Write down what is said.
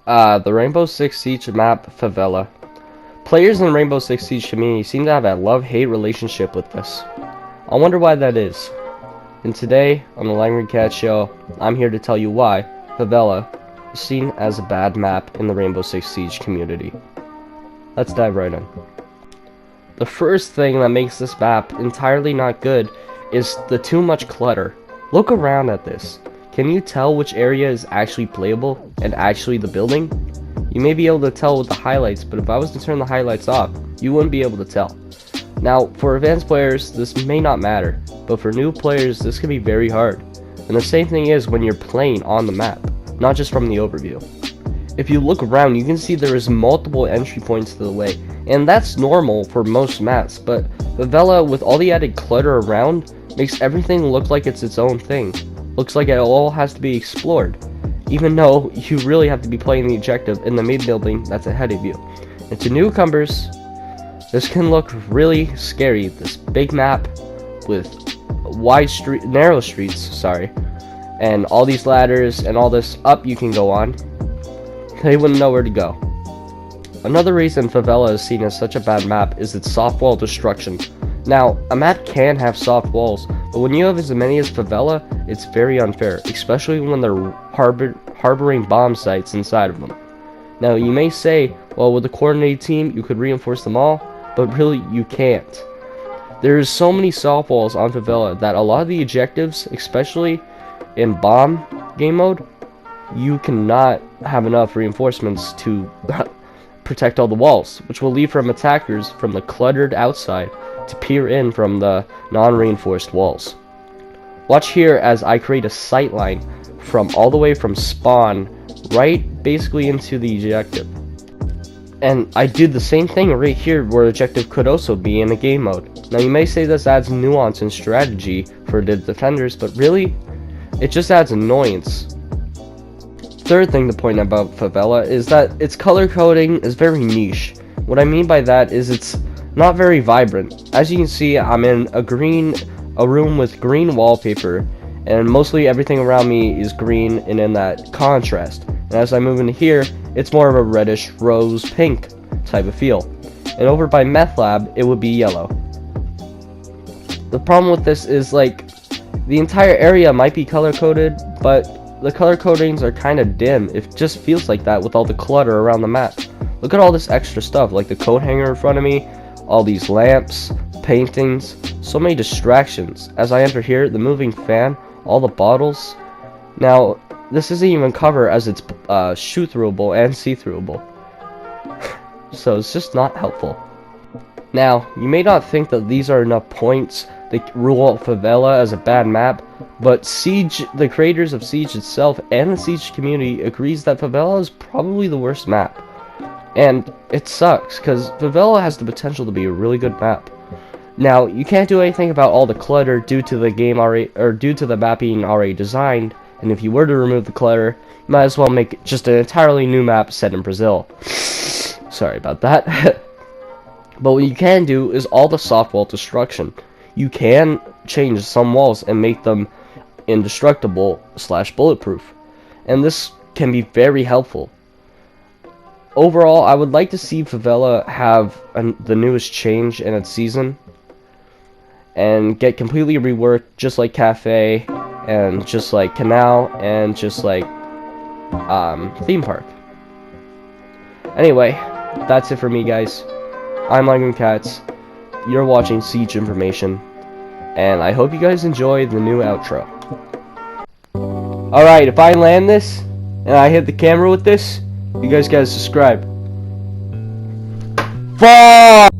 The Rainbow Six Siege map, Favela. Players in Rainbow Six Siege community seem to have a love-hate relationship with this. I wonder why that is. And today, on the Langry Cat Show, I'm here to tell you why Favela is seen as a bad map in the Rainbow Six Siege community. Let's dive right in. The first thing that makes this map entirely not good is the too much clutter. Look around at this. Can you tell which area is actually playable and actually the building? You may be able to tell with the highlights, but if I was to turn the highlights off, you wouldn't be able to tell. Now, for advanced players, this may not matter, but for new players, this can be very hard. And the same thing is when you're playing on the map, not just from the overview. If you look around, you can see there is multiple entry points to the way, and that's normal for most maps, but Favela, with all the added clutter around, makes everything look like it's its own thing. Looks like it all has to be explored, even though you really have to be playing the objective in the main building that's ahead of you. And to newcomers, this can look really scary. This big map with narrow streets, and all these ladders and all this up you can go on. They wouldn't know where to go. Another reason Favela is seen as such a bad map is its soft wall destruction. Now, a map can have soft walls, but when you have as many as Favela, it's very unfair, especially when they're harboring bomb sites inside of them. Now, you may say, well, with a coordinated team, you could reinforce them all, but really, you can't. There's so many soft walls on Favela that a lot of the objectives, especially in bomb game mode, you cannot have enough reinforcements to protect all the walls, which will leave from attackers from the cluttered outside to peer in from the non-reinforced walls. Watch here as I create a sight line from all the way from spawn right basically into the objective. And I do the same thing right here where the objective could also be in a game mode. Now you may say this adds nuance and strategy for the defenders, but really, it just adds annoyance. Third thing to point out about Favela is that its color coding is very niche. What I mean by that is it's not very vibrant. As you can see, I'm in a room with green wallpaper, and mostly everything around me is green and in that contrast. And as I move into here, it's more of a reddish rose pink type of feel. And over by Meth Lab, it would be yellow. The problem with this is, like, the entire area might be color coded, but the color codings are kind of dim. It just feels like that with all the clutter around the map. Look at all this extra stuff, like the coat hanger in front of me, all these lamps, paintings, so many distractions. As I enter here, the moving fan, all the bottles. Now, this isn't even covered as it's shoot-throughable and see-throughable. So it's just not helpful. Now, you may not think that these are enough points to rule out Favela as a bad map, but Siege, the creators of Siege itself and the Siege community agrees that Favela is probably the worst map. And it sucks, because Favela has the potential to be a really good map. Now, you can't do anything about all the clutter due to the map being already designed, and if you were to remove the clutter, you might as well make just an entirely new map set in Brazil. Sorry about that. But what you can do is all the soft wall destruction. You can change some walls and make them indestructible / bulletproof, and this can be very helpful. Overall, I would like to see Favela have the newest change in its season and get completely reworked, just like Cafe and just like Canal and just like Theme Park. Anyway, that's it for me, guys. I'm Langry Cats. You're watching Siege Information, and I hope you guys enjoy the new outro. Alright, if I land this and I hit the camera with this, you guys gotta subscribe. Fuck!